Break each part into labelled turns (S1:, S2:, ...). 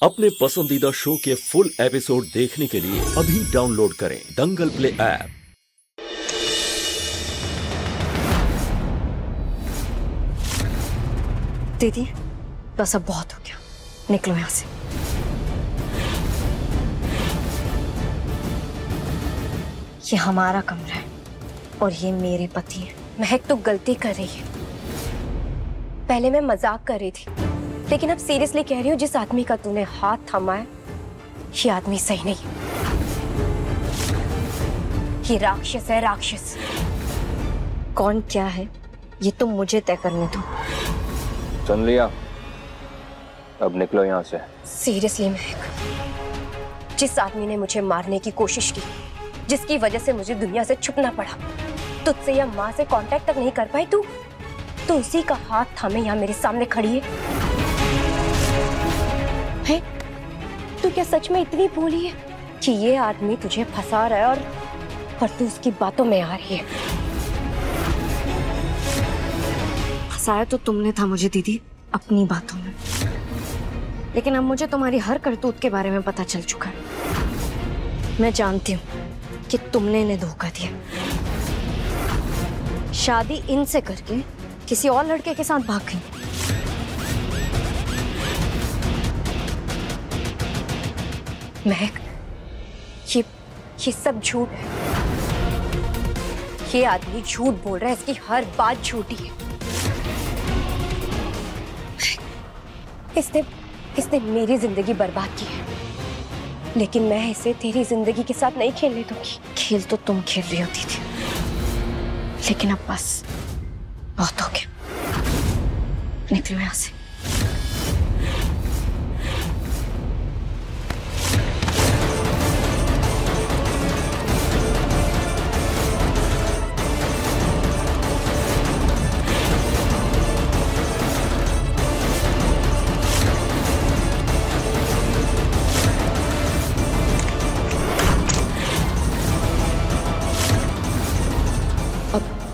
S1: अपने पसंदीदा शो के फुल एपिसोड देखने के लिए अभी डाउनलोड करें दंगल प्ले ऐप।
S2: दीदी बस अब बहुत हो गया, निकलो यहाँ से। ये हमारा कमरा है और ये मेरे पति है।
S3: महक तो गलती कर रही है। पहले मैं मजाक कर रही थी, लेकिन अब सीरियसली कह रही हूँ, जिस आदमी का तूने हाथ थामा है ये आदमी सही नहीं है। ये राक्षस है, राक्षस।
S2: कौन क्या है ये तुम मुझे तय करने दो।
S4: सुन लिया, अब निकलो यहाँ से।
S3: सीरियसली महक, जिस आदमी ने मुझे मारने की कोशिश की, जिसकी वजह से मुझे दुनिया से छुपना पड़ा, तुझसे या माँ से कांटेक्ट तक नहीं कर पाई, तू उसी का हाथ थामे यहाँ मेरे सामने खड़ी है? तू क्या सच में इतनी भोली है कि ये आदमी तुझे फंसा रहा है और तू उसकी बातों में आ रही है?
S2: फंसाया तो तुमने था मुझे दीदी, अपनी बातों में, लेकिन अब मुझे तुम्हारी हर करतूत के बारे में पता चल चुका है। मैं जानती हूँ कि तुमने इन्हें धोखा दिया, शादी इनसे करके किसी और लड़के के साथ भाग गई।
S3: महक, ये सब झूठ है। ये आदमी झूठ बोल रहा है, इसकी हर बात झूठी है। इसने मेरी जिंदगी बर्बाद की है, लेकिन मैं इसे तेरी जिंदगी के साथ नहीं खेलने दूंगी।
S2: खेल तो तुम खेल रही होती थी, लेकिन अब बस बहुत हो गया, निकलो यहाँ से।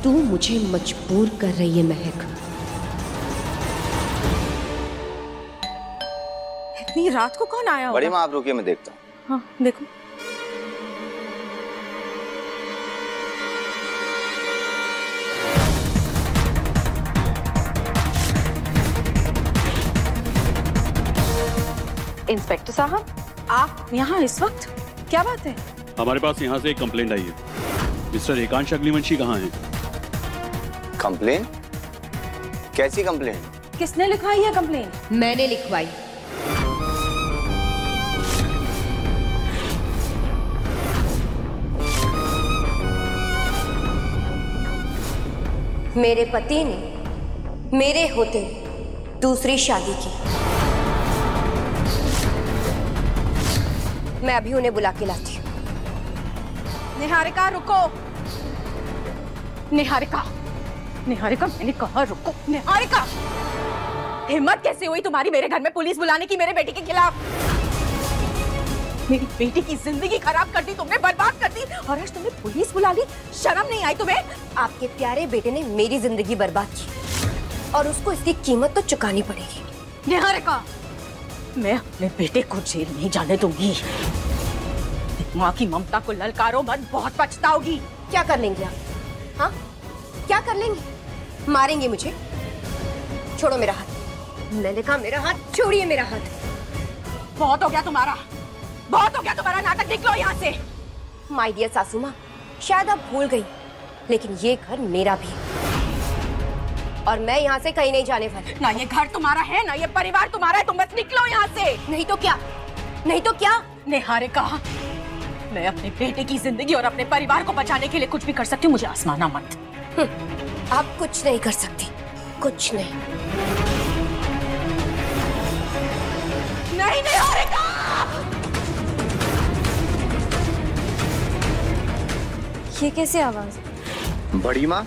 S3: तू मुझे मजबूर कर रही है महक।
S5: इतनी रात को कौन आया होगा?
S4: बड़ी माँ, आप रुकिए, मैं देखता हूँ।
S5: हाँ देखो। इंस्पेक्टर साहब, आप यहाँ इस वक्त? क्या बात है?
S6: हमारे पास यहाँ से एक कंप्लेंट आई है। मिस्टर एकांश अग्निवंशी कहाँ हैं?
S4: कंप्लेन? कैसी कंप्लेन?
S5: किसने लिखवाई है कंप्लेन?
S3: मैंने लिखवाई। मेरे पति ने मेरे होते दूसरी शादी की। मैं अभी उन्हें बुला के लाती हूँ।
S5: निहारिका रुको। निहारिका, निहारिका, मैंने कहा रुको। निहारिका, हिम्मत कैसे हुई तुम्हारी मेरे घर में पुलिस बुलाने की मेरे बेटे के खिलाफ? मेरी बेटी की जिंदगी खराब कर दी तुमने, बर्बाद कर दी, और आज तुमने पुलिस बुला ली। शर्म नहीं आई तुम्हें?
S3: आपके प्यारे बेटे ने मेरी जिंदगी बर्बाद की और उसको इसकी कीमत तो चुकानी पड़ेगी।
S5: निहारिका, मैं अपने बेटे को जेल नहीं जाने दूंगी। माँ की ममता को ललकारो मत, बहुत पछताओगी।
S3: क्या कर लेंगे आप? हाँ, क्या कर लेंगे? मारेंगे मुझे? छोड़ो मेरा हाथ। मैंने कहा मेरा हाथ छोड़िए, मेरा हाथ।
S5: बहुत हो गया तुम्हारा, बहुत हो गया तुम्हारा नाटक, निकलो यहाँ से।
S3: माय डियर सासू माँ, शायद आप भूल गई, लेकिन ये घर मेरा भी है और मैं यहाँ से कहीं नहीं जाने वाली।
S5: ना ये घर तुम्हारा है, ना ये परिवार तुम्हारा है, तुम बस निकलो यहाँ से।
S3: नहीं तो क्या? नहीं तो क्या?
S5: निहारिका, मैं अपने बेटे की जिंदगी और अपने परिवार को बचाने के लिए कुछ भी कर सकती हूँ, मुझे आजमाना मत।
S3: आप कुछ नहीं कर सकती, कुछ नहीं।
S5: नहीं निहारिका!
S2: ये कैसे आवाज?
S4: बड़ी माँ,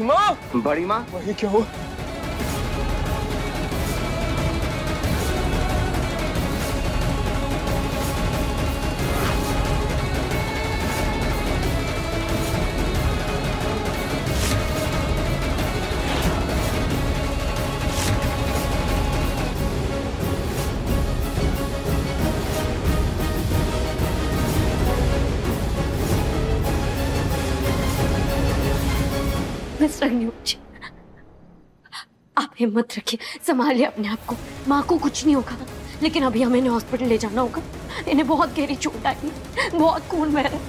S4: माँ, बड़ी माँ,
S7: ये क्या हुआ?
S2: मिस्टर न्यूज, आप हिम्मत रखिए, संभालिए अपने आप को। माँ को कुछ नहीं होगा, लेकिन अभी हमें इन्हें हॉस्पिटल ले जाना होगा। इन्हें बहुत गहरी चोट आई है, बहुत खून बह रहा है।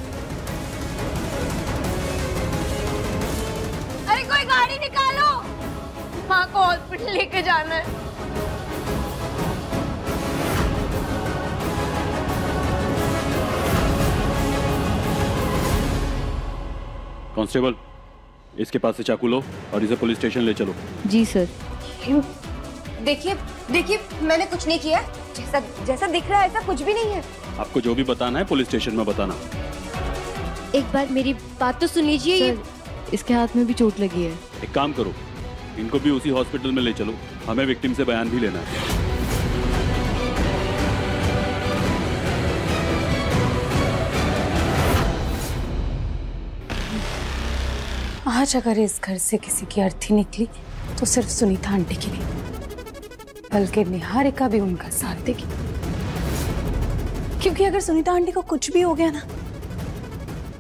S2: अरे कोई गाड़ी निकालो, माँ को हॉस्पिटल लेके जाना है।
S6: कांस्टेबल, इसके पास से चाकू लो और इसे पुलिस स्टेशन ले चलो।
S3: जी सर। देखिए देखिए, मैंने कुछ नहीं किया। जैसा जैसा दिख रहा है ऐसा कुछ भी नहीं है।
S6: आपको जो भी बताना है पुलिस स्टेशन में बताना।
S3: एक बार मेरी बात तो सुन लीजिए।
S8: इसके हाथ में भी चोट लगी है।
S6: एक काम करो, इनको भी उसी हॉस्पिटल में ले चलो, हमें विक्टिम से बयान भी लेना है।
S5: आज अगर इस घर से किसी की अर्थी निकली तो सिर्फ सुनीता आंटी की नहीं, बल्कि निहारिका भी उनका साथ देगी। क्योंकि अगर सुनीता आंटी को कुछ भी हो गया ना,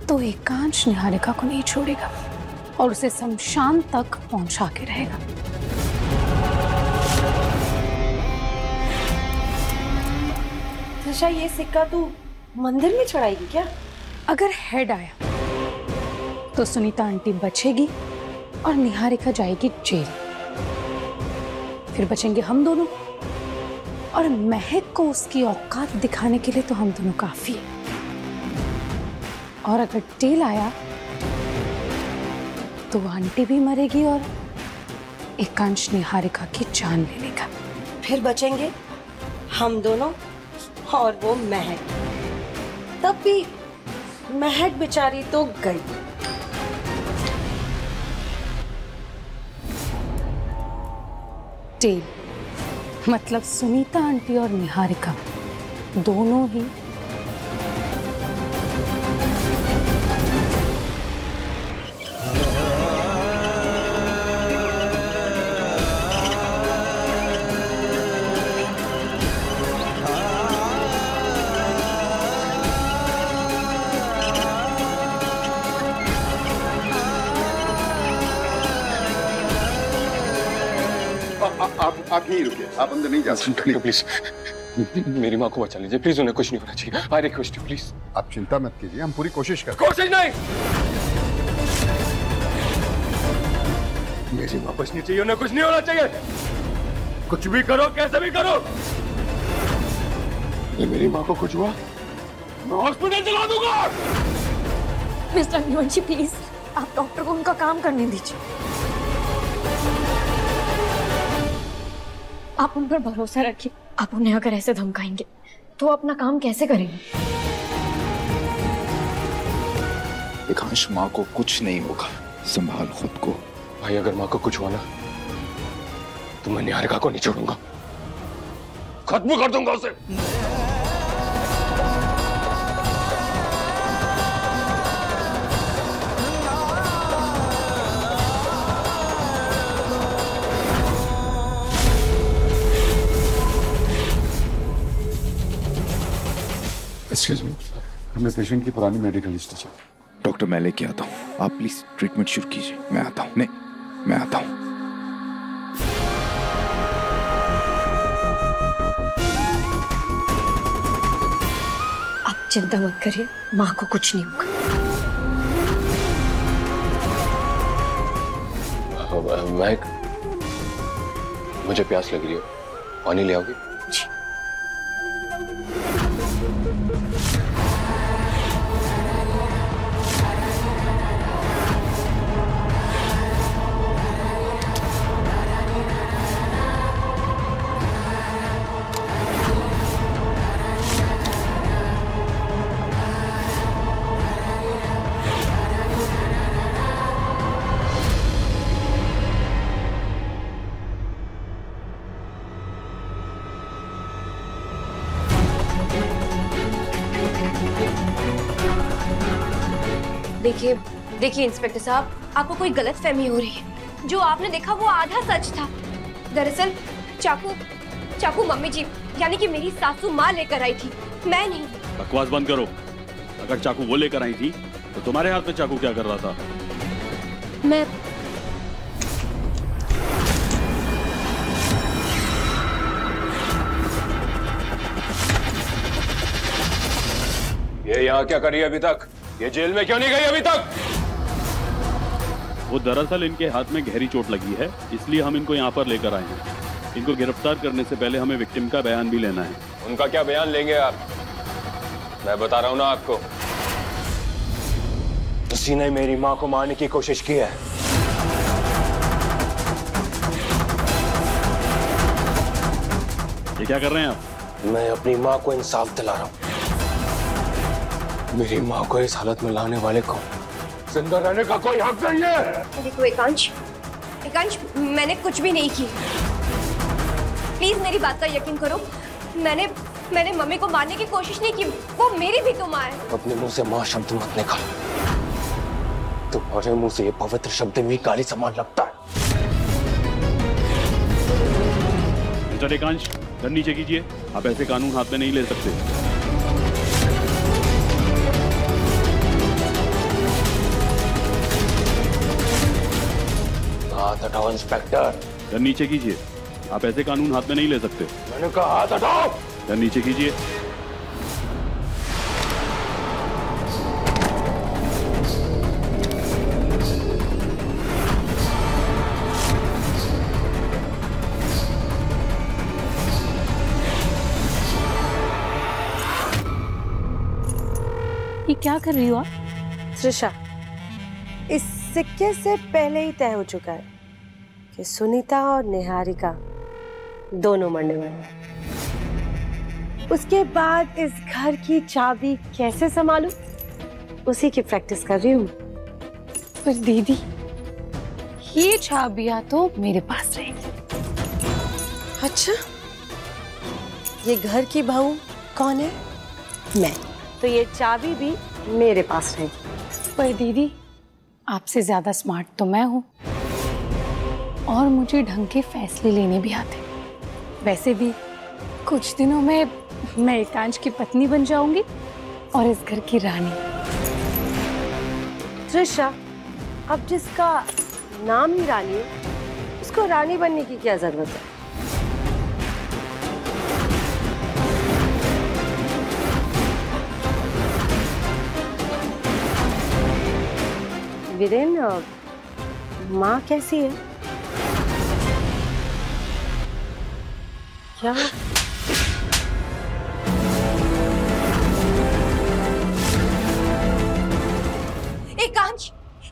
S5: तो एकांश निहारिका को नहीं छोड़ेगा और उसे शमशान तक पहुंचा के रहेगा।
S3: अच्छा, ये सिक्का तू मंदिर में चढ़ाएगी क्या?
S5: अगर हेड आया तो सुनीता आंटी बचेगी और निहारिका जाएगी जेल। फिर बचेंगे हम दोनों, और महक को उसकी औकात दिखाने के लिए तो हम दोनों काफी है। और अगर टेल आया तो वो आंटी भी मरेगी और एकांश निहारिका की जान ले लेगा।
S3: फिर बचेंगे हम दोनों और वो महक। तब भी महक बेचारी तो गई।
S5: टेल मतलब सुनीता आंटी और निहारिका दोनों ही।
S7: आप यहीं रुकिए, आप अंदर नहीं जा सकते।
S9: प्लीज मेरी माँ को बचा लीजिए, प्लीज। उन्हें कुछ नहीं होना चाहिए। I request you please.
S7: आप चिंता मत कीजिए, हम पूरी कोशिश करते।
S9: कोशिश नहीं, मेरी माँ बचनी चाहिए, उन्हें कुछ नहीं होना चाहिए। कुछ भी करो, कैसे भी करो। ये मेरी माँ को कुछ हुआ, मैं हॉस्पिटल चला दूंगा।
S2: मिस्टर न्यूज प्लीज, आप डॉक्टर को उनका काम करने दीजिए। आप उन पर भरोसा रखिए। आप उन्हें अगर ऐसे धमकाएंगे तो अपना काम कैसे करेंगे?
S10: एकांश, माँ को कुछ नहीं होगा, संभाल खुद को।
S9: भाई अगर माँ को कुछ हुआ ना तो मैं निहारिका को नहीं छोड़ूंगा, खत्म कर दूंगा उसे।
S7: एक्सक्यूज मी, हमें पेशेंट की पुरानी मेडिकल लिस्ट चाहिए।
S10: डॉक्टर, मैं लेके आता हूँ, आप प्लीज ट्रीटमेंट शुरू कीजिए। मैं आता हूँ। नहीं, मैं आता हूँ।
S2: आप चिंता मत करिए, माँ को कुछ नहीं होगा।
S9: महक, मुझे प्यास लग रही है, पानी ले आओगी?
S3: देखिए इंस्पेक्टर साहब, आपको कोई गलतफहमी हो रही है। जो आपने देखा वो आधा सच था। दरअसल चाकू मम्मी जी यानी कि मेरी सासू माँ लेकर आई थी, मैं नहीं।
S6: बकवास बंद करो। अगर चाकू वो लेकर आई थी तो तुम्हारे हाथ में चाकू क्या कर रहा था?
S3: मैं
S9: ये यहाँ क्या करी अभी तक? ये जेल में क्यों नहीं गई अभी तक?
S6: वो दरअसल इनके हाथ में गहरी चोट लगी है, इसलिए हम इनको यहाँ पर लेकर आए हैं। इनको गिरफ्तार करने से पहले हमें विक्टिम का बयान भी लेना है।
S9: उनका क्या बयान लेंगे आप? मैं बता रहा हूं ना आपको, उसी ने मेरी माँ को मारने की कोशिश की है।
S6: ये क्या कर रहे हैं आप?
S9: मैं अपनी माँ को इंसाफ दिला रहा हूँ। मेरी माँ को इस हालत में लाने वाले को जिंदा रहने का कोई हक नहीं है।
S3: देखो एकांश, मैंने कुछ भी नहीं किया। प्लीज मेरी बात का यकीन करो। मैंने मम्मी को मारने की कोशिश नहीं की। वो मेरी भी तो माँ है। अपने मुंह से माँ शब्द मत निकाल। तुम्हारे मुंह से ये पवित्र शब्द भी गाली समान लगता है।
S6: मिस्टर एकांश, सर नीचे कीजिए। आप ऐसे कानून हाथ में नहीं ले सकते।
S9: हाथ हटाओ इंस्पेक्टर।
S6: सर नीचे कीजिए। आप ऐसे कानून हाथ में नहीं ले सकते।
S9: मैंने कहा हाथ हटाओ।
S6: सर नीचे कीजिए।
S8: ये क्या कर रही हो आप?
S11: त्रिशा, इस सिक्के से पहले ही तय हो चुका है कि सुनीता और निहारिका दोनों मरने वाले हैं। उसके बाद इस घर की चाबी कैसे संभालूं, उसी की प्रैक्टिस कर रही हूँ।
S8: पर दीदी, ये चाबियां तो मेरे पास रहेंगी।
S11: अच्छा, ये घर की बहू कौन है? मैं। तो ये चाबी भी मेरे पास रहेगी।
S8: पर दीदी, आपसे ज्यादा स्मार्ट तो मैं हूँ और मुझे ढंग के फैसले लेने भी आते। वैसे भी कुछ दिनों में मैं एकांश की पत्नी बन जाऊंगी और इस घर की रानी।
S11: त्रिशा, अब जिसका नाम ही रानी है, उसको रानी बनने की क्या जरूरत है? वीरेन, माँ कैसी है? क्या?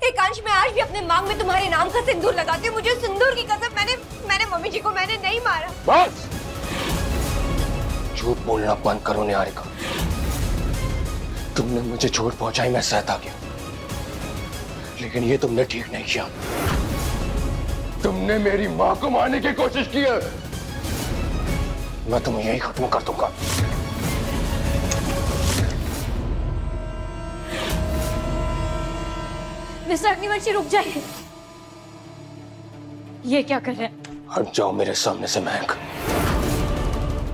S3: एकांश, मैं आज भी अपने मांग में तुम्हारे नाम का सिंदूर लगाती हूँ। मुझे सिंदूर की कसम, मैंने मम्मी जी को मैंने नहीं मारा।
S9: बस झूठ बोलना बंद करो निहारिका। तुमने मुझे चोट पहुंचाई, मैं सहता गया, लेकिन ये तुमने ठीक नहीं किया। तुमने मेरी माँ को मारने की कोशिश की है। मैं तुम्हें यही खत्म कर दूंगा।
S3: मिस्टर अग्निवंशी, रुक जाइए। ये क्या कर रहे हैं?
S9: हट जाओ मेरे सामने से महक।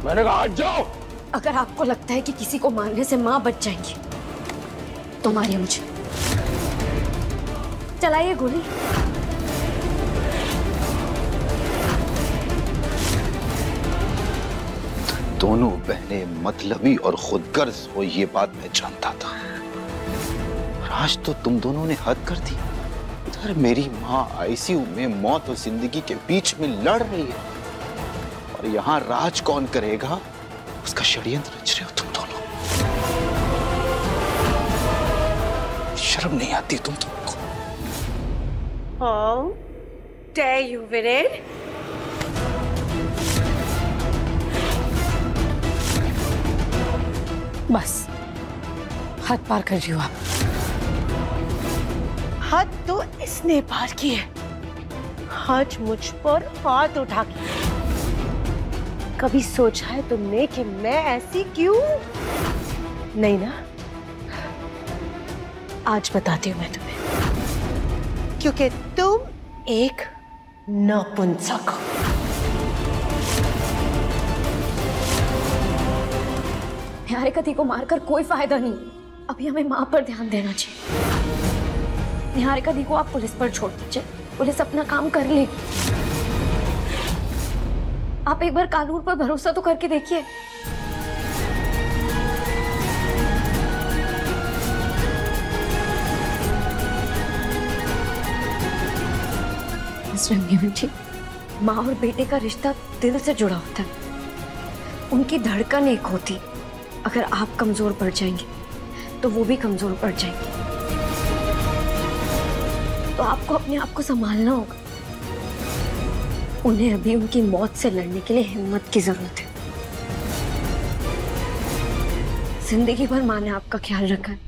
S9: मैंने कहा हट जाओ।
S2: अगर आपको लगता है कि किसी को मारने से माँ बच जाएंगी तो मारिए मुझे। चलाइए गोली।
S10: दोनों बहनें मतलबी और खुदगर्ज हो, ये बात मैं जानता था। आज तो तुम दोनों ने हद कर दी। इधर मेरी माँ आईसीयू में मौत और जिंदगी के बीच में लड़ रही है, और यहाँ राज कौन करेगा उसका षड्यंत्र रच रहे हो तुम दोनों। शर्म नहीं आती तुमको?
S11: How dare you, Viren?
S8: बस हद पार कर रही हो आप।
S11: हद तो इसने पार की है, आज मुझ पर हाथ उठा के। कभी सोचा है तुमने कि मैं ऐसी क्यों? नहीं ना? आज बताती हूँ मैं तुम्हें, क्योंकि तुम एक नपुंसक हो।
S2: निहारिका दी को मारकर कोई फायदा नहीं, अभी हमें माँ पर ध्यान देना चाहिए। निहारिका दी को आप पुलिस पर छोड़ दीजिए, पुलिस अपना काम कर लेगी। आप एक बार कानून पर भरोसा तो करके देखिए। माँ और बेटे का रिश्ता दिल से जुड़ा होता है, उनकी धड़कन एक होती। अगर आप कमजोर पड़ जाएंगे तो वो भी कमजोर पड़ जाएंगे, तो आपको अपने आप को संभालना होगा। उन्हें अभी उनकी मौत से लड़ने के लिए हिम्मत की जरूरत है। जिंदगी भर माँ ने आपका ख्याल रखा है,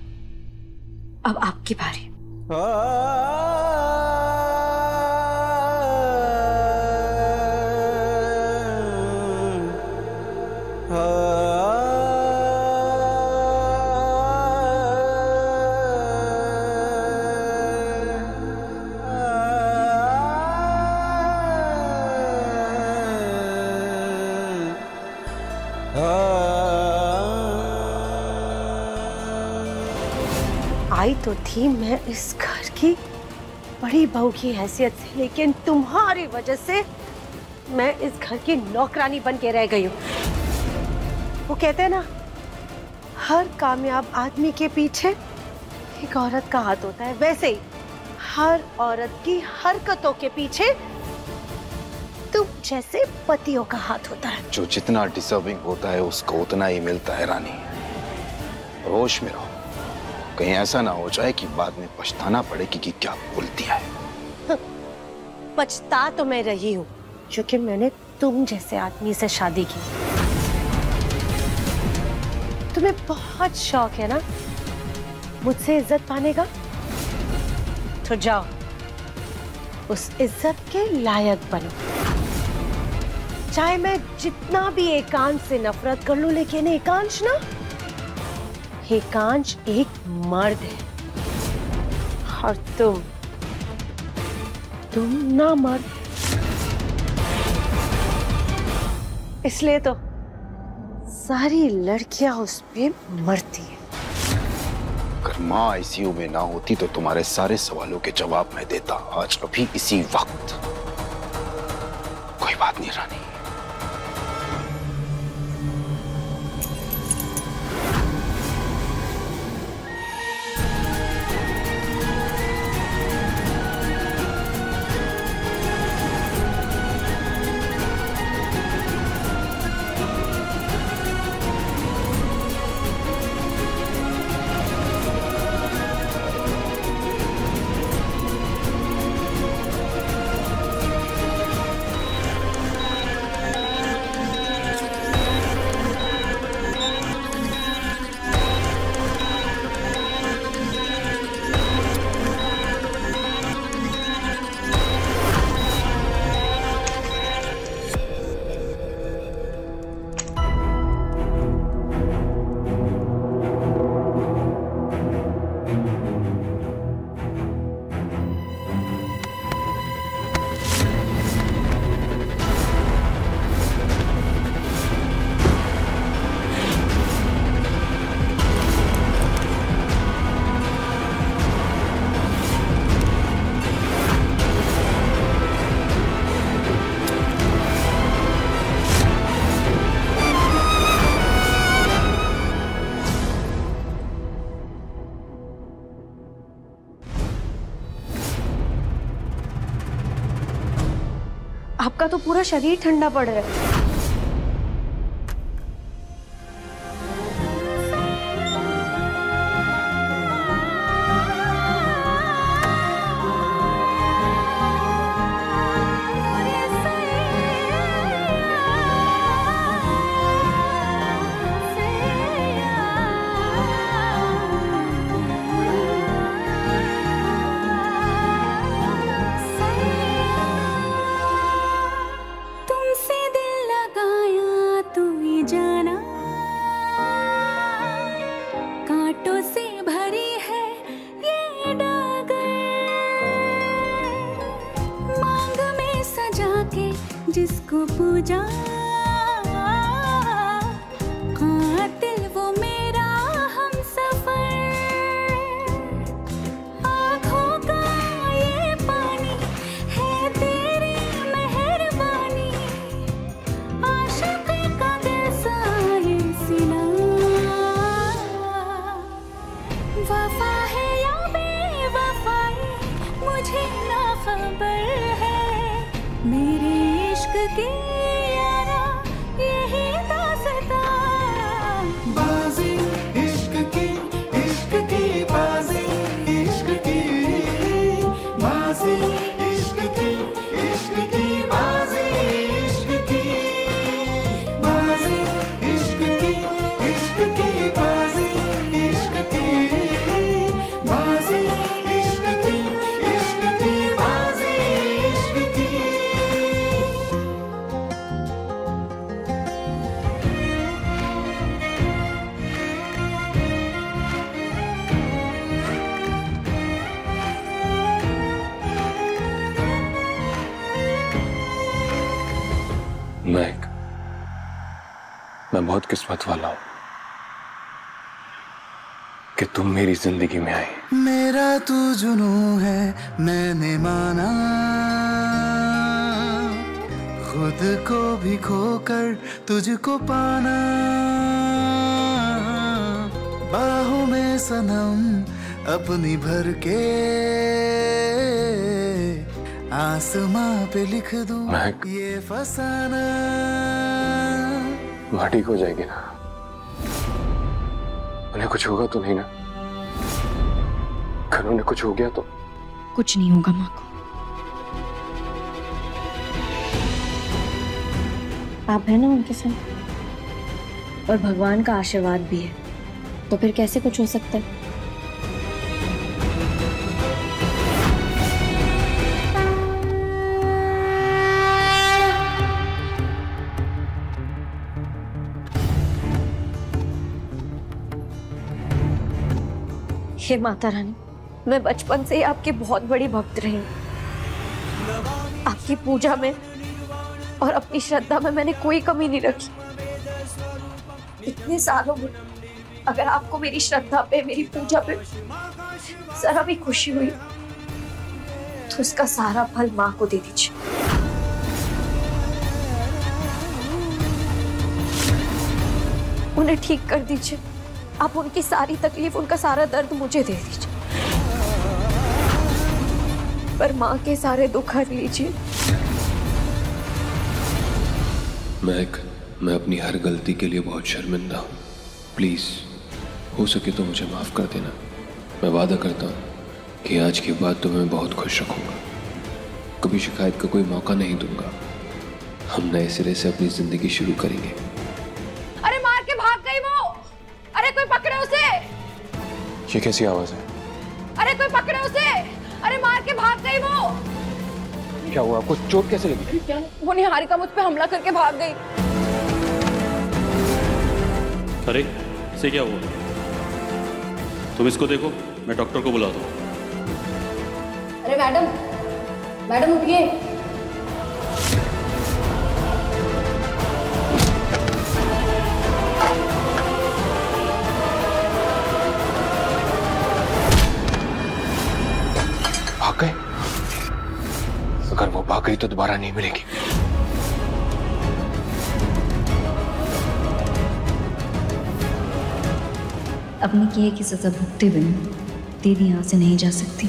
S2: अब आपकी बारी।
S11: आई तो थी मैं इस घर की बड़ी बहू की हैसियत से, लेकिन तुम्हारी वजह से मैं इस घर की नौकरानी बन के रह गई हूँ। वो कहते हैं ना, हर कामयाब आदमी के पीछे एक औरत का हाथ होता है, वैसे ही हर औरत की हरकतों के पीछे तुम जैसे पतियों का हाथ होता है।
S10: जो जितना डिजर्विंग होता है उसको उतना ही मिलता है रानी। होश में रहो, कहीं ऐसा ना हो जाए कि बाद में पछताना पड़े कि क्या बोलती है।
S11: पछता तो मैं रही हूँ क्योंकि मैंने तुम जैसे आदमी से शादी की। तुम्हें बहुत शौक है ना मुझसे इज्जत पाने का, तो जाओ उस इज्जत के लायक बनो। चाहे मैं जितना भी एकांश से नफरत कर लूं, लेकिन एकांश ना, एकांश एक मर्द है और तुम ना मर्द। इसलिए तो सारी लड़कियां उस पे मरती हैं।
S10: अगर माँ आईसीयू में ना होती तो तुम्हारे सारे सवालों के जवाब मैं देता आज अभी इसी वक्त। कोई बात नहीं रानी।
S2: आपका तो पूरा शरीर ठंडा पड़ रहा है।
S12: तुमसे दिल जिसको पूजा कातिल वो मेरा हम सफर, आँखों का ये पानी है तेरी मेहरबानी, आशिक का जैसा ये सिला, वफा है या बेवफाई मुझे ना खबर है, मेरे इश्क की यारा यही दास्तां, बाजी इश्क की बाजी, इश्क की बाजी, इश्क की बाजी, इश्क की बाजी, इश्क की बाजी, इश्क की बाजी, इश्क की बाजी, इश्क की।
S9: मैं बहुत किस्मत वाला हूं कि तुम मेरी जिंदगी में आई।
S12: मेरा तू जुनू है मैंने माना, खुद को भी खोकर तुझको पाना, बाहों में सनम अपनी भर के आसमां पे लिख दूं ये फसाना।
S9: माँ ठीक हो जाएगी ना? उन्हें कुछ होगा तो नहीं ना? अगर उन्हें कुछ हो गया तो?
S2: कुछ नहीं होगा माँ को। आप है ना उनके साथ, और भगवान का आशीर्वाद भी है, तो फिर कैसे कुछ हो सकता है? हे माता रानी, मैं बचपन से ही आपकी बहुत बड़ी भक्त रही हूँ। आपकी पूजा में और अपनी श्रद्धा में मैंने कोई कमी नहीं रखी। इतने सालों में अगर आपको मेरी श्रद्धा पे, मेरी पूजा पे जरा भी खुशी हुई तो उसका सारा फल माँ को दे दीजिए। उन्हें ठीक कर दीजिए। आप उनकी सारी तकलीफ, उनका सारा दर्द मुझे दे दीजिए, पर माँ के सारे दुख हर लीजिए।
S9: मैं अपनी हर गलती के लिए बहुत शर्मिंदा हूँ। प्लीज हो सके तो मुझे माफ कर देना। मैं वादा करता हूँ कि आज के बाद तुम्हें बहुत खुश रखूंगा, कभी शिकायत का कोई मौका नहीं दूंगा। हम नए सिरे से अपनी जिंदगी शुरू करेंगे।
S2: अरे मार के भाग गई वो! अरे कोई पकड़े उसे!
S9: ये कैसी आवाज है?
S2: अरे कोई पकड़े उसे! अरे मार के भाग गई वो!
S9: क्या हुआ? आपको चोट कैसे लगी?
S2: क्या? वो निहारिका मुझ पे हमला करके भाग गई।
S6: अरे इसे क्या हुआ? तुम इसको देखो, मैं डॉक्टर को बुलाता हूँ।
S2: अरे मैडम उठिए।
S9: भाग गए? अगर वो भाग गई तो दोबारा नहीं मिलेगी।
S2: अपने किए की सजा भुगते बिना दीदी यहाँ से नहीं जा सकती।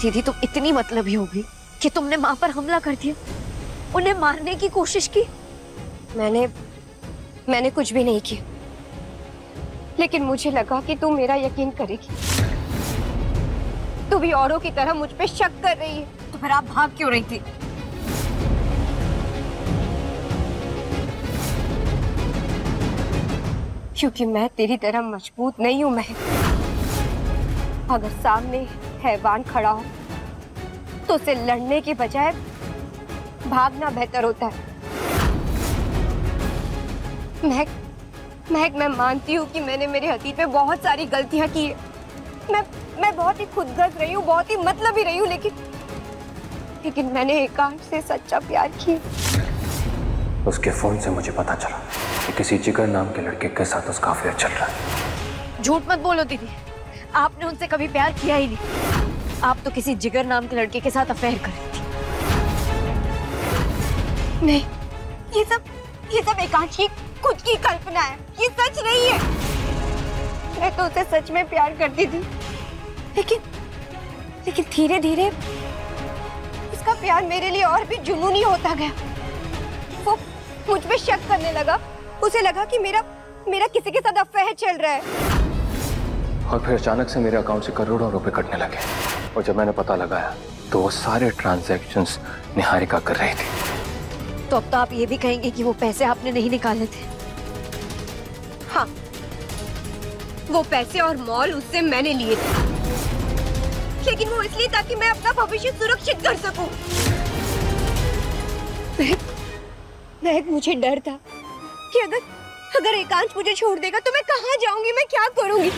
S2: दीदी तुम इतनी मतलबी हो गई कि तुमने माँ पर हमला कर दिया, उन्हें मारने की कोशिश की।
S3: मैंने कुछ भी नहीं किया। लेकिन मुझे लगा कि तू मेरा यकीन करेगी। तू भी औरों की तरह मुझ पे शक कर रही है।
S2: तो फिर आप भाग क्यों रही थी?
S3: क्योंकि मैं तेरी तरह मजबूत नहीं हूं महक। अगर सामने हैवान खड़ा हो तो उसे लड़ने के बजाय भागना बेहतर होता है। महक, मैं मानती हूँ कि मैंने मेरे अतीत में बहुत सारी गलतियां की है। मैं बहुत ही खुदगर्ज रही हूँ, बहुत ही मतलबी रही हूँ, लेकिन मैंने एकांश से सच्चा प्यार किया।
S9: उसके फोन से मुझे पता चला कि किसी जिगर नाम के लड़के के साथ उसका अफेयर चल रहा है।
S2: झूठ मत बोलो दीदी, आपने उनसे कभी प्यार किया ही नहीं। आप तो किसी जिगर नाम के लड़के के साथ अफेयर कर रही थी।
S3: नहीं, ये सब एकांश की खुद की कल्पना है, ये सच नहीं है। मैं तो उसे सच में प्यार करती थी, लेकिन धीरे धीरे उसका प्यार मेरे लिए और भी जुनूनी होता गया। वो मुझ पे शक करने लगा। उसे लगा कि मेरा किसी के साथ अफेयर चल रहा है।
S9: और फिर अचानक से मेरे अकाउंट से करोड़ों रुपए कटने लगे। और जब मैंने पता लगाया तो वो सारे ट्रांजैक्शंस निहारिका कर रही थी।
S2: तो अब तो आप ये भी कहेंगे कि वो पैसे आपने नहीं निकाले थे?
S3: हाँ, वो पैसे और मॉल उससे मैंने लिए थे, लेकिन वो इसलिए ताकि मैं अपना भविष्य सुरक्षित कर सकूं। महक, मुझे डर था कि अगर एकांश मुझे छोड़ देगा तो मैं कहाँ जाऊंगी, मैं क्या करूंगी।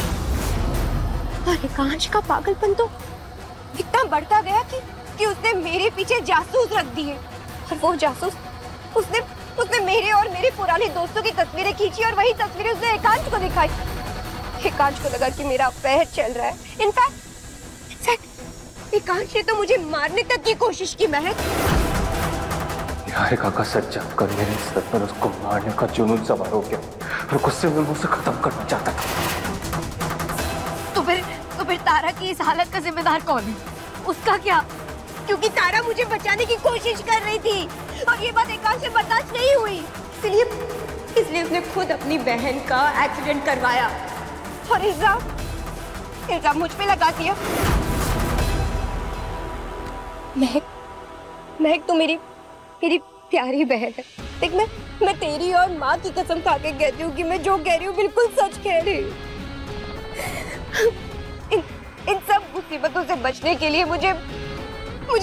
S3: और एकांश का पागलपन तो इतना बढ़ता गया कि उसने मेरे पीछे जासूस रख दिए। और वो जासूस उसने मेरे और मेरे पुराने दोस्तों की तस्वीरें खींची और वही तस्वीरें उसने एकांश को दिखाई। एकांश को लगा कि मेरा अफेयर चल रहा है। इनफैक्ट एकांश ने तो मुझे मारने तक की कोशिश की। महक,
S9: निहारिका का सर जब कर मेरे सर पर उसको मारने का जुनून सवार हो गया और गुस्से में उसे खत्म करना चाहता था।
S2: तो फिर तारा की इस हालत का जिम्मेदार कौन है? उसका क्या?
S3: क्योंकि तारा मुझे बचाने की कोशिश कर रही थी और ये बात एकांश से बर्दाश्त नहीं हुई। इसलिए उसने खुद अपनी बहन का एक्सीडेंट करवाया और इल्जाम मुझ पे लगा दिया। महक, तो मेरी प्यारी बहन है। देख, मैं तेरी और माँ की कसम खा के कहती हूँ कि मैं जो कह रही हूँ बिल्कुल सच कह रही हूँ। इन सब मुसीबतों से बचने के लिए मुझे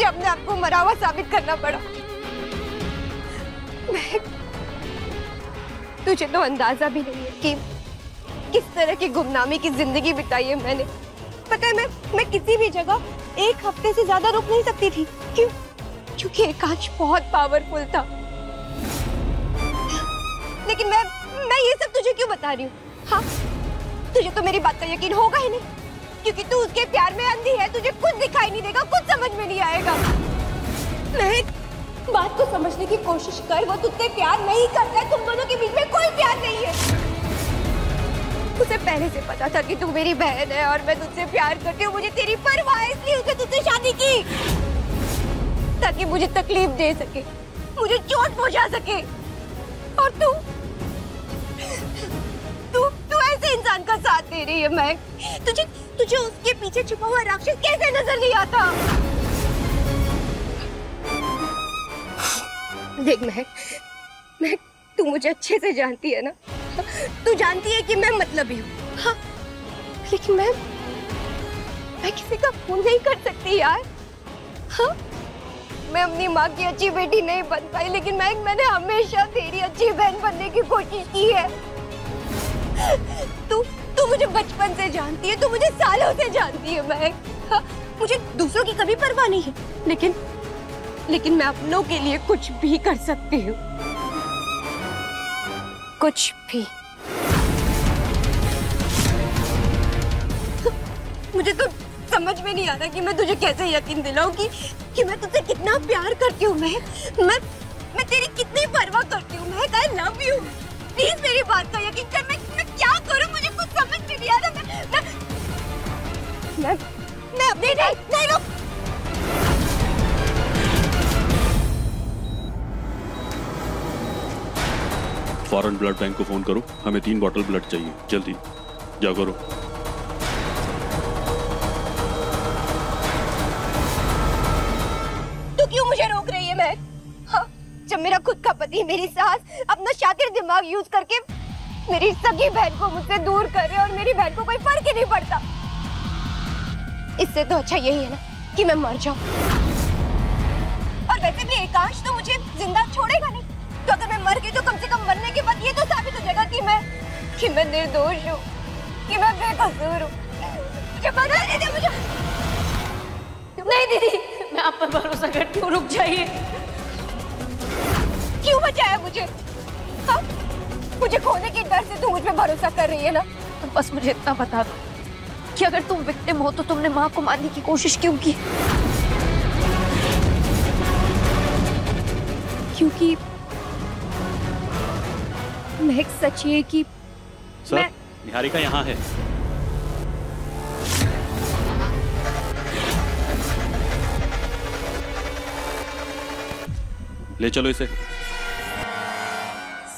S3: अपने आप को मरा हुआ साबित करना पड़ा। तुझे तो अंदाजा भी नहीं है कि किस तरह की गुमनामी की जिंदगी बिताई है मैंने। पता है, मैं किसी भी जगह एक हफ्ते से ज्यादा रुक नहीं सकती थी। क्यों? क्योंकि एकांश बहुत पावरफुल था। लेकिन मैं ये सब तुझे क्यों बता रही हूँ? हाँ, तुझे तो मेरी बात का यकीन होगा ही नहीं, क्योंकि तू उसके प्यार में अंधी है। तुझे कुछ दिखाई नहीं देगा, कुछ समझ में नहीं आएगा। महक, बात को समझने की कोशिश कर। वो तुझसे प्यार नहीं करता है। तुम दोनों के बीच में कोई प्यार नहीं है। उसे पहले से पता था कि तू मेरी बहन है और मैं तुझसे प्यार करती हूँ। मुझे तेरी परवाह है, इसलिए उसने तुझसे शादी की ताकि मुझे तकलीफ दे सके, मुझे चोट पहुंचा सके। और तू ऐसे इंसान का साथ दे रही है। महक, तुझे उसके पीछे छुपा हुआ राक्षस कैसे नजर नहीं आता? देख महक, तू मुझे अच्छे से जानती है ना। तू जानती है कि मैं मतलबी हूँ। हाँ, लेकिन मैं किसी का खून नहीं कर सकती यार। हाँ, मैं अपनी माँ की अच्छी बेटी नहीं बन पाई, लेकिन मैंने हमेशा तेरी अच्छी बहन बनने की कोशिश की है। तू मुझे बचपन से जानती है, तू मुझे सालों से जानती है महक। हाँ, मुझे दूसरों की कभी परवाह नहीं है, लेकिन मैं अपनों के लिए कुछ भी कर सकती हूँ। कुछ भी। मुझे तो समझ में नहीं आ रहा कि मैं तुझे कैसे यकीन दिलाऊं कि मैं तुझसे कितना प्यार करती हूँ। मैं तेरी कितनी परवाह करती हूँ। महक, आई लव यू। प्लीज मेरी बात का यकीन कर। मैं क्या करूँ, मुझे कुछ समझ में नहीं आ रहा। मैं अपनी नहीं रुक।
S6: फौरन ब्लड बैंक को फोन करो, हमें 3 बॉटल ब्लड चाहिए, जल्दी। जाओ करो।
S3: तू क्यों मुझे रोक रही है? मैं हाँ, जब मेरा खुद का पति, मेरी सास अपना शातिर दिमाग यूज करके मेरी सगी बहन को मुझसे दूर कर रहे और मेरी बहन को कोई फर्क ही नहीं पड़ता। इससे तो अच्छा यही है ना कि मैं मर जाऊं। और वैसे भी एकांश तो मुझे जिंदा छोड़ेगा नहीं, तो अगर मैं मर गई तो कम से कम मरने के बाद ये तो साबित हो जाएगा कि मैं निर्दोष हूँ, कि मैं बेकसूर हूँ। मुझे बता दे, मुझे नहीं दीदी, मैं आप पर भरोसा करती हूँ, रुक जाइए। क्यों बचाया मुझे? हाँ? मुझे खोने के डर से तू मुझ पे भरोसा कर रही है ना?
S2: तो बस मुझे इतना बता दो कि अगर तुम विक्टिम हो तो तुमने माँ को मारने की कोशिश क्यों की? क्योंकि महक सच ये कि
S6: सर, निहारिका यहाँ है। ले चलो इसे।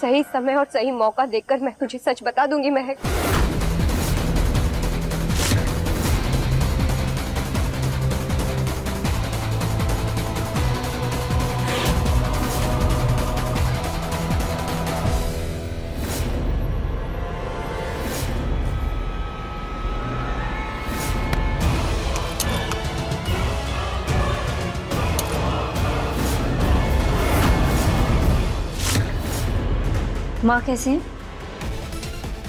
S3: सही समय और सही मौका देखकर मैं तुझे सच बता दूंगी महक।
S2: माँ कैसे हैं?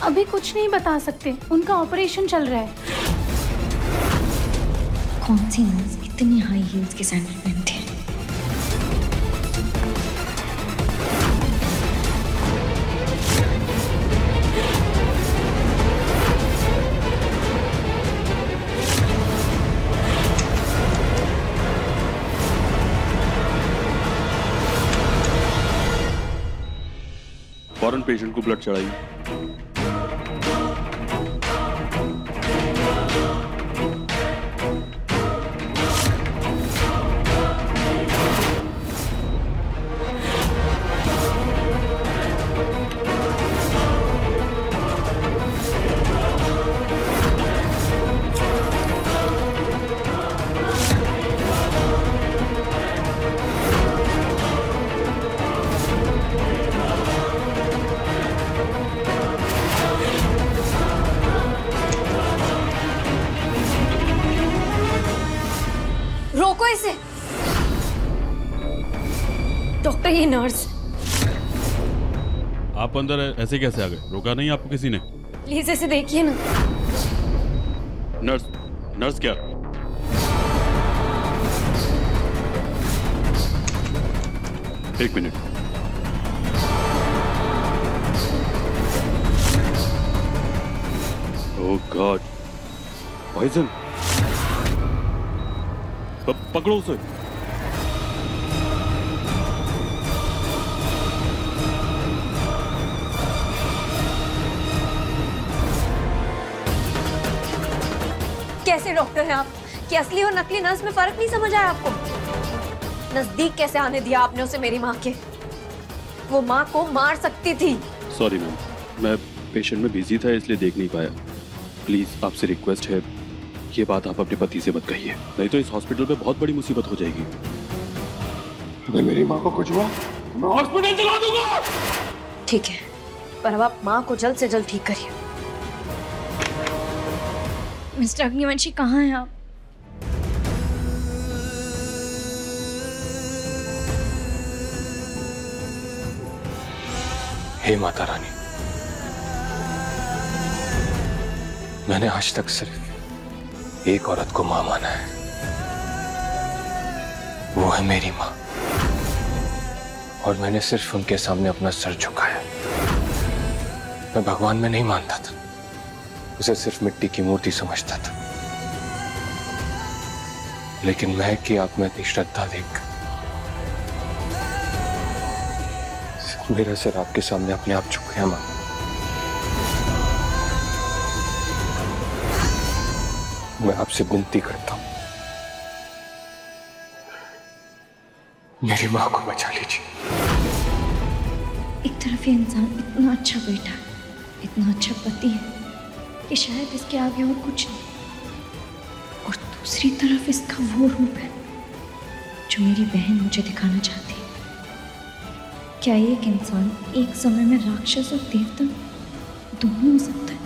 S8: अभी कुछ नहीं बता सकते, उनका ऑपरेशन चल रहा है।
S2: कौन सी नर्स इतनी हाई हील्स के सैंडल पहनते हैं?
S6: फौरन पेशेंट को ब्लड चढ़ाइए।
S2: रोको इसे। डॉक्टर, ये नर्स।
S6: आप अंदर ऐसे कैसे आ गए? रोका नहीं आपको किसी ने?
S2: प्लीज इसे देखिए ना।
S6: नर्स, नर्स क्या? एक मिनट। ओह गॉड, पॉइजन। पकड़ो उसे।
S2: कैसे डॉक्टर हैं आप कि असली और नकली नर्स में फर्क नहीं समझ आया आपको? नजदीक कैसे आने दिया आपने उसे मेरी माँ के? वो माँ को मार सकती थी।
S6: सॉरी मैम, मैं पेशेंट में बिजी था इसलिए देख नहीं पाया। प्लीज आपसे रिक्वेस्ट है, ये बात आप अपने पति से मत कहिए, नहीं तो इस हॉस्पिटल पे बहुत बड़ी मुसीबत हो जाएगी।
S7: अगर मेरी माँ को कुछ हुआ मैं हॉस्पिटल चला दूंगा।
S2: ठीक है, पर अब आप माँ को जल्द से जल्द ठीक करिए। मिस्टर अग्निवंशी, कहाँ हैं आप?
S9: हे माता रानी, मैंने आज तक सिर्फ एक औरत को मां माना है, वो है मेरी मां। और मैंने सिर्फ उनके सामने अपना सर झुकाया। मैं भगवान में नहीं मानता था, उसे सिर्फ मिट्टी की मूर्ति समझता था। लेकिन मैं की आप में इतनी श्रद्धा देख मेरा सिर आपके सामने अपने आप झुक गया। मां, मैं आपसे विनती करता हूं, मेरी मां को बचा लीजिए।
S2: एक तरफ ये इंसान इतना अच्छा बेटा है, इतना अच्छा पति है, कि शायद इसके आगे और कुछ नहीं, और दूसरी तरफ इसका वो रूप है जो मेरी बहन मुझे दिखाना चाहती है। क्या एक इंसान एक समय में राक्षस और देवता दोनों हो सकता है?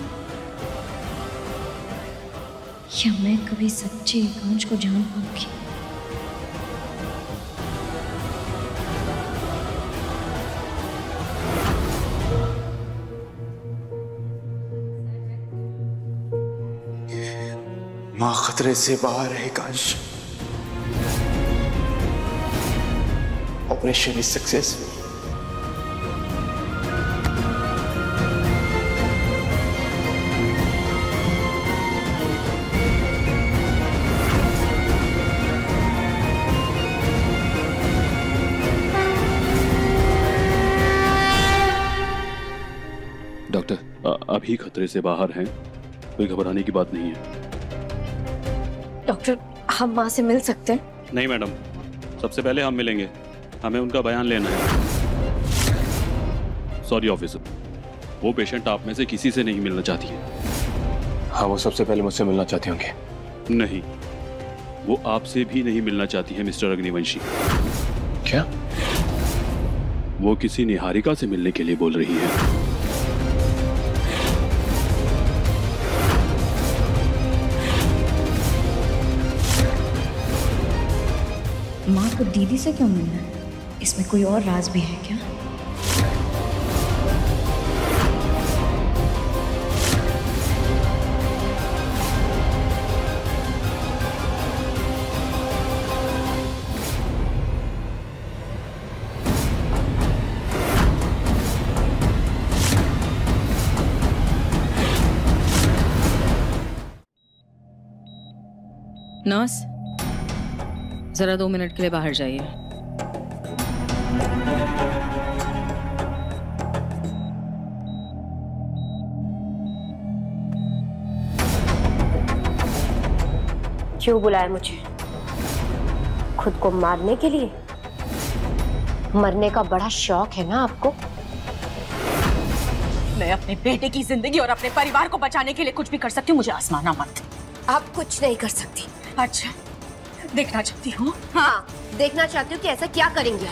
S2: क्या मैं कभी सच्चे एकांश को जान पाऊंगी?
S10: माँ खतरे से बाहर है Ekansh. Operation is successful.
S6: Doctor अभी खतरे से बाहर हैं, कोई घबराने की बात नहीं है।
S2: डॉक्टर, हम माँ से मिल सकते हैं?
S6: नहीं मैडम, सबसे पहले हम मिलेंगे, हमें उनका बयान लेना है। सॉरी ऑफिसर, वो पेशेंट आप में से किसी से नहीं मिलना चाहती है।
S9: हाँ, वो सबसे पहले मुझसे मिलना चाहते होंगे।
S6: नहीं, वो आपसे भी नहीं मिलना चाहती है मिस्टर अग्निवंशी।
S9: क्या?
S6: वो किसी निहारिका से मिलने के लिए बोल रही है।
S2: माँ को दीदी से क्यों मिलना है? इसमें कोई और राज भी है क्या?
S5: नर्स, जरा 2 मिनट के लिए बाहर जाइए।
S3: क्यों बुलाया मुझे? खुद को मारने के लिए? मरने का बड़ा शौक है ना आपको?
S5: मैं अपने बेटे की जिंदगी और अपने परिवार को बचाने के लिए कुछ भी कर सकती हूँ, मुझे आजमाना मत।
S3: आप कुछ नहीं कर सकती।
S5: अच्छा, देखना चाहती हूँ?
S3: हाँ, देखना चाहती हूँ कि ऐसा क्या करेंगे।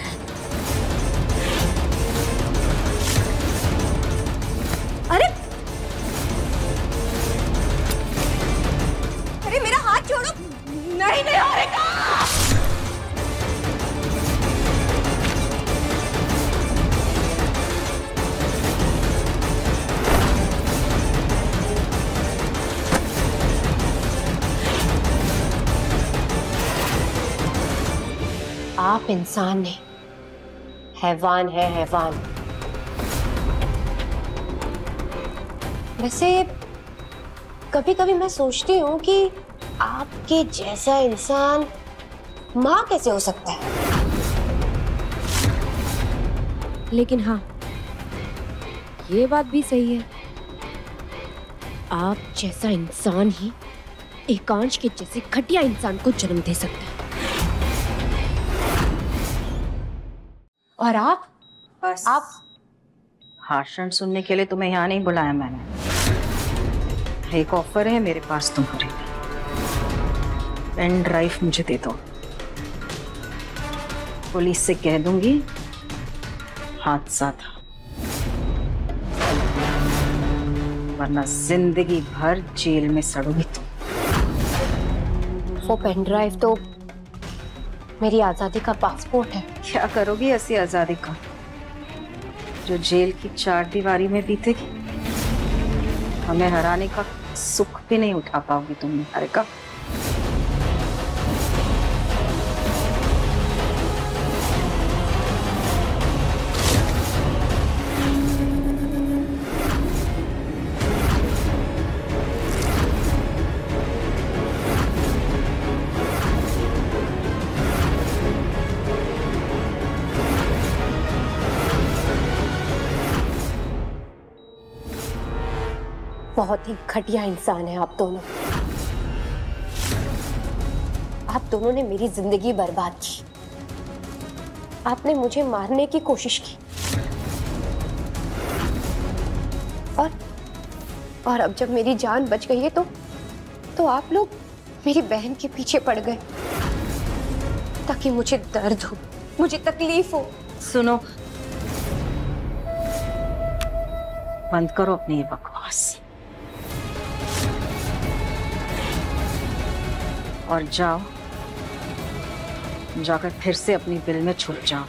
S3: अरे अरे मेरा हाथ छोड़ो। नहीं नहीं हारेगा। आप इंसान नहीं, हैवान है हैवान। वैसे कभी कभी मैं सोचती हूँ कि आपके जैसा इंसान माँ कैसे हो सकता है। लेकिन हाँ, ये बात भी सही है, आप जैसा इंसान ही एकांश के जैसे घटिया इंसान को जन्म दे सकता है। और आप?
S5: बस
S3: आप
S5: भाषण सुनने के लिए तुम्हें यहाँ नहीं बुलाया मैंने। एक ऑफर है मेरे पास तुम्हारे लिए। पेन ड्राइव मुझे दे दो, पुलिस से कह दूंगी हादसा था, वरना जिंदगी भर जेल में सड़ोगी तुम।
S3: वो पेन ड्राइव तो मेरी आजादी का पासपोर्ट है।
S5: क्या करोगी ऐसी आजादी का जो जेल की 4 दीवारी में बीतेगी? हमें हराने का सुख भी नहीं उठा पाओगी तुम निहारिका।
S3: बहुत ही घटिया इंसान है आप दोनों। आप दोनों ने मेरी जिंदगी बर्बाद की। आपने मुझे मारने की कोशिश की और अब जब मेरी जान बच गई है तो आप लोग मेरी बहन के पीछे पड़ गए ताकि मुझे दर्द हो, मुझे तकलीफ हो।
S5: सुनो, बंद करो अपनी ये बकवास और जाओ, जाकर फिर से अपनी बिल में छुप जाओ,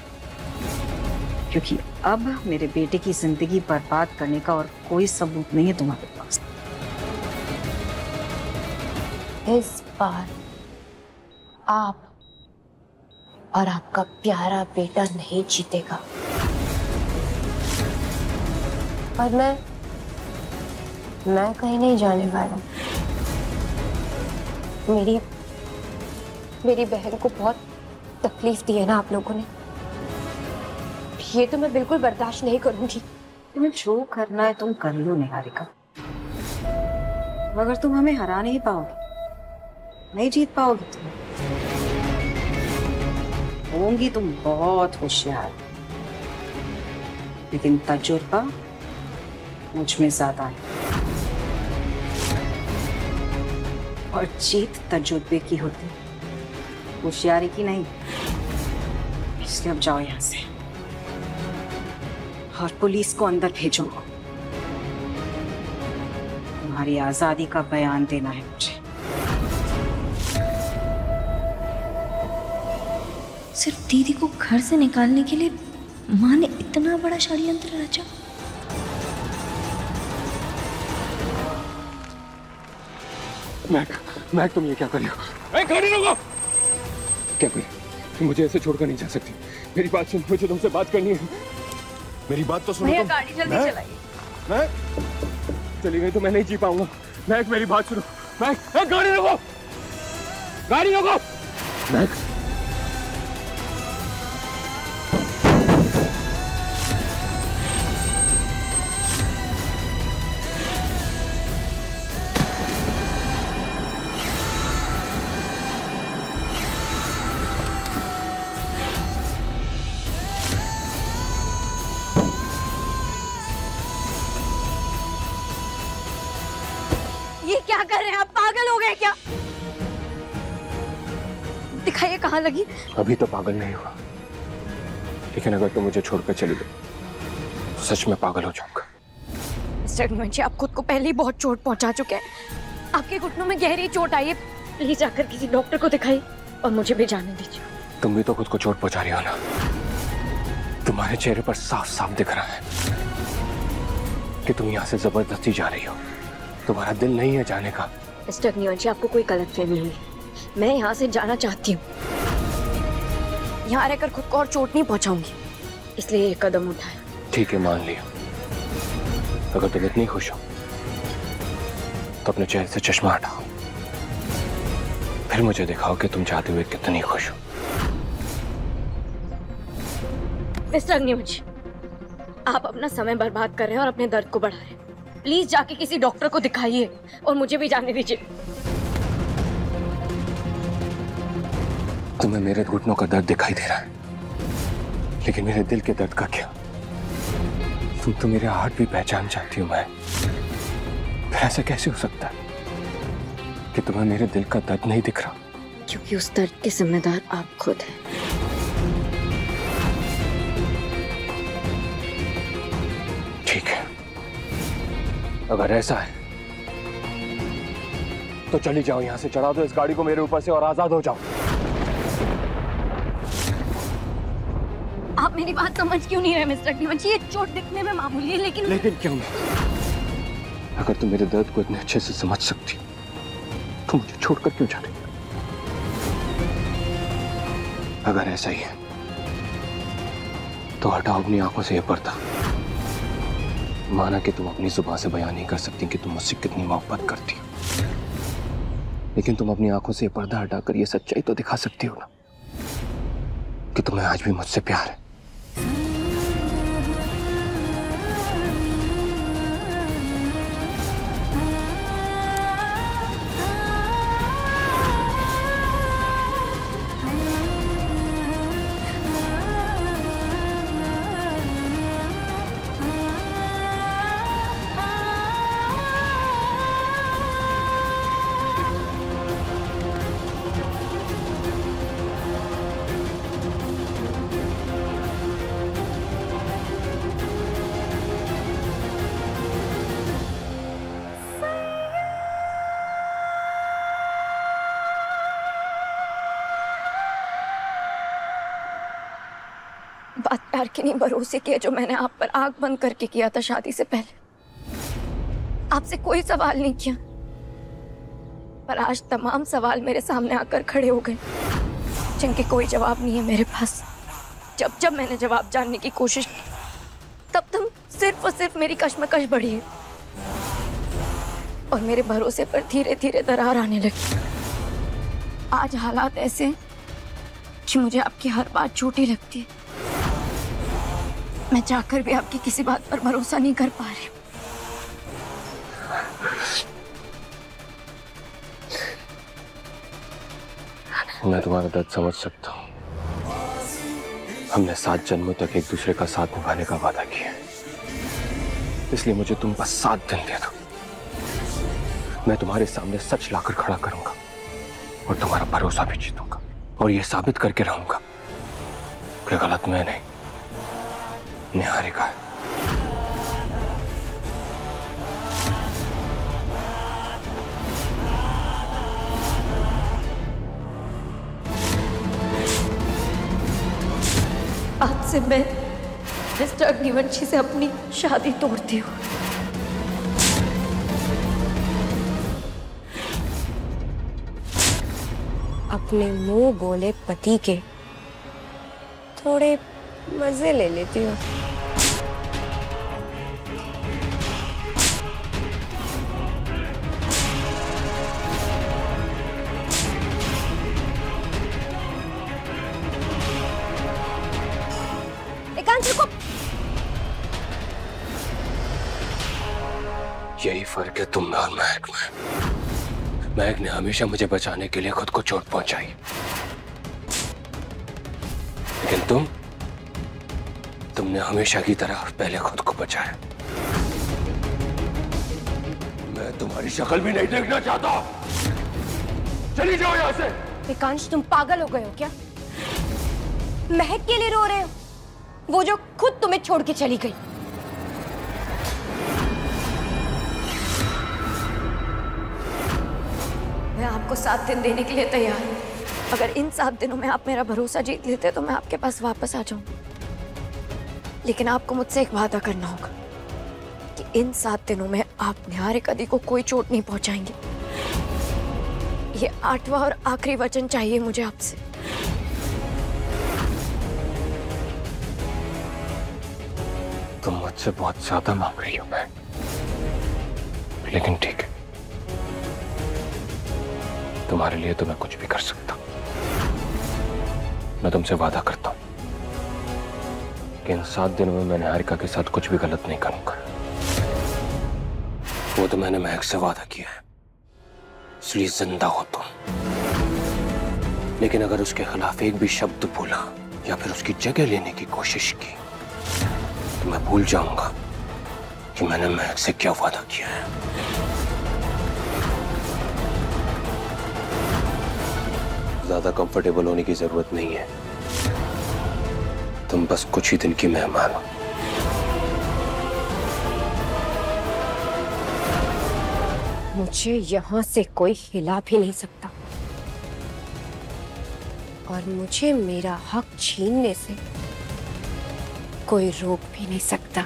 S5: क्योंकि अब मेरे बेटे की जिंदगी बर्बाद करने का और कोई सबूत नहीं है तुम्हारे पास।
S3: इस बार आप और आपका प्यारा बेटा नहीं जीतेगा, और मैं कहीं नहीं जाने वाला। मेरी बहन को बहुत तकलीफ दी है ना आप लोगों ने, ये तो मैं बिल्कुल बर्दाश्त नहीं करूंगी।
S5: तुम्हें जो करना है तुम कर लो निहारिका, मगर तुम हमें हरा नहीं पाओगे, नहीं जीत पाओगे तुम। होंगी तुम बहुत होशियार, लेकिन तजुर्बा मुझ में ज्यादा है, और जीत तजुर्बे की होती, होशियारी की नहीं। इसलिए अब जाओ यहां से और पुलिस को अंदर भेजो। तुम्हारी आजादी का बयान देना है मुझे।
S2: सिर्फ दीदी को घर से निकालने के लिए माँ ने इतना बड़ा षड्यंत्र रचा।
S7: मैक तुम ये क्या कर रही हो? गाड़ी रोको! क्या कर रही हो? तुम मुझे ऐसे छोड़कर नहीं जा सकती। मेरी बात सुनो, मुझे तुमसे बात करनी है। मेरी बात तो सुनो।
S2: गाड़ी जल्दी चलाइए।
S7: मैं चली गई तो मैं नहीं जी पाऊंगा। मैक मेरी बात सुनो। मैक गाड़ी रोको! गाड़ी रोको! मैक
S2: ये क्या कर रहे हैं आप? पागल हो गए क्या? दिखाइए कहाँ लगी।
S7: अभी तो पागल नहीं हुआ, लेकिन अगर तुम मुझे छोड़कर चली गई तो सच में पागल हो जाऊंगा।
S2: मिस्टर निमंची, आप खुद को पहले ही बहुत चोट पहुंचा चुके हैं। आपके घुटनों में गहरी चोट आई है। प्लीज जाकर किसी डॉक्टर को दिखाइए और मुझे भी जाने दीजिए।
S7: तुम भी तो खुद को चोट पहुंचा रही हो ना। तुम्हारे चेहरे पर साफ साफ दिख रहा है कि तुम यहाँ से जबरदस्ती जा रही हो। तुम्हारा दिल नहीं है जाने का।
S2: मिस्टर निमंची, आपको कोई गलतफहमी हुई। मैं यहाँ से जाना चाहती हूँ। यहाँ रहकर खुद को और चोट नहीं पहुंचाऊंगी, इसलिए ये कदम उठाया।
S7: ठीक है, मान लिया। अगर तुम इतनी खुश हो तो अपने चेहरे से चश्मा हटाओ, फिर मुझे दिखाओ कि तुम चाहते हुए कितनी खुश हो।
S2: मिस्टर निमंची, आप अपना समय बर्बाद कर रहे हैं और अपने दर्द को बढ़ा रहे हैं। प्लीज जाके किसी डॉक्टर को दिखाइए और मुझे भी जाने दीजिए।
S7: तुम्हें मेरे घुटनों का दर्द दिखाई दे रहा है, लेकिन मेरे दिल के दर्द का क्या? तुम तो मेरे हार्ट भी पहचान जाती हो। मैं फिर ऐसा कैसे हो सकता है कि तुम्हें मेरे दिल का दर्द नहीं दिख रहा?
S2: क्योंकि उस दर्द के जिम्मेदार आप खुद हैं।
S7: ठीक है, अगर ऐसा है तो चली जाओ यहाँ से। चढ़ा दो इस गाड़ी को मेरे ऊपर से और आजाद हो जाओ।
S2: आप मेरी बात समझ क्यों नहीं रहे मिस्टर निमंची? ये चोट दिखने में मामूली है, लेकिन
S7: क्यों? अगर तुम मेरे दर्द को इतने अच्छे से समझ सकती तो मुझे छोड़कर क्यों जा रही? अगर ऐसा ही है तो हटाओ अपनी आंखों से ये पर्दा। माना कि तुम अपनी जुबान से बयान नहीं कर सकती कि तुम मुझसे कितनी मोहब्बत करती हो, लेकिन तुम अपनी आंखों से ये पर्दा हटाकर ये सच्चाई तो दिखा सकती हो ना कि तुम्हें आज भी मुझसे प्यार है।
S2: बात प्यार की नहीं, भरोसे की है जो मैंने आप पर आंख बंद करके किया था शादी से पहले। आपसे कोई सवाल नहीं किया, पर आज तमाम सवाल मेरे सामने आकर खड़े हो गए जिनके कोई जवाब नहीं है मेरे पास। जब जब मैंने जवाब जानने की कोशिश की, तब तुम सिर्फ और सिर्फ मेरी कश्मकश बढ़ी है और मेरे भरोसे पर धीरे धीरे दरार आने लगी। आज हालात ऐसे हैं कि मुझे आपकी हर बात झूठी लगती है। मैं चाहकर भी आपकी किसी बात पर भरोसा नहीं कर पा रही।
S7: मैं तुम्हारा दर्द समझ सकता हूँ। हमने 7 जन्मों तक एक दूसरे का साथ निभाने का वादा किया, इसलिए मुझे तुम बस 7 दिन दे दो। मैं तुम्हारे सामने सच लाकर खड़ा करूंगा और तुम्हारा भरोसा भी जीतूंगा और ये साबित करके रहूंगा कि गलत मैं नहीं, निहारिका है।
S2: आज से मैं मिस्टर अग्निवंशी से अपनी शादी तोड़ती हूँ।
S3: अपने मुंह बोले पति के थोड़े मजे ले लेती हूँ।
S7: यही फर्क है तुम में और महक में। महक ने हमेशा मुझे बचाने के लिए खुद को चोट पहुंचाई, लेकिन तुमने हमेशा की तरह पहले खुद को बचाया। मैं तुम्हारी शक्ल भी नहीं देखना चाहता। चली जाओ यहां से।
S3: एकांश, तुम पागल हो गए हो क्या? महक के लिए रो रहे हो, वो जो खुद तुम्हें छोड़ के चली गई।
S2: मैं आपको 7 दिन देने के लिए तैयार हूँ। अगर इन 7 दिनों में आप मेरा भरोसा जीत लेते तो मैं आपके पास वापस आ जाऊं। लेकिन आपको मुझसे एक वादा करना होगा कि इन 7 दिनों में आप निहारिका दी को कोई चोट नहीं पहुंचाएंगे। ये 8वां और आखिरी वचन चाहिए मुझे आपसे।
S7: तुम मुझसे बहुत ज्यादा मांग रही हो मैं, लेकिन ठीक है, तुम्हारे लिए तो मैं कुछ भी कर सकता हूं। मैं तुमसे वादा करता हूं कि इन 7 दिनों में मैं निहारिका के साथ कुछ भी गलत नहीं करूंगा। वो तो मैंने महक से वादा किया है, इसलिए जिंदा हो तुम। लेकिन अगर उसके खिलाफ एक भी शब्द बोला या फिर उसकी जगह लेने की कोशिश की तो मैं भूल जाऊंगा कि मैंने महक से क्या वादा किया है। ज्यादा कंफर्टेबल होने की जरूरत नहीं है, तुम बस कुछ ही दिन की मेहमान हो।
S3: मुझे यहाँ से कोई हिला भी नहीं सकता और मुझे मेरा हक छीनने से कोई रोक भी नहीं सकता,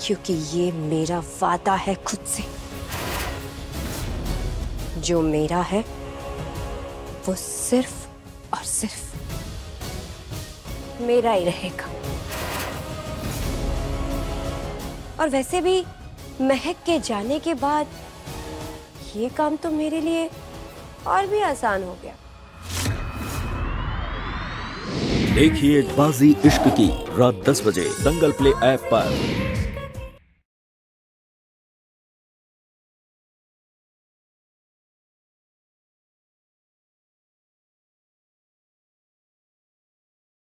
S3: क्योंकि ये मेरा वादा है खुद से। जो मेरा है वो सिर्फ और सिर्फ मेरा ही रहेगा। और वैसे भी महक के जाने के बाद ये काम तो मेरे लिए और भी आसान हो गया।
S1: देखिए बाजी इश्क की रात 10 बजे दंगल प्ले ऐप पर।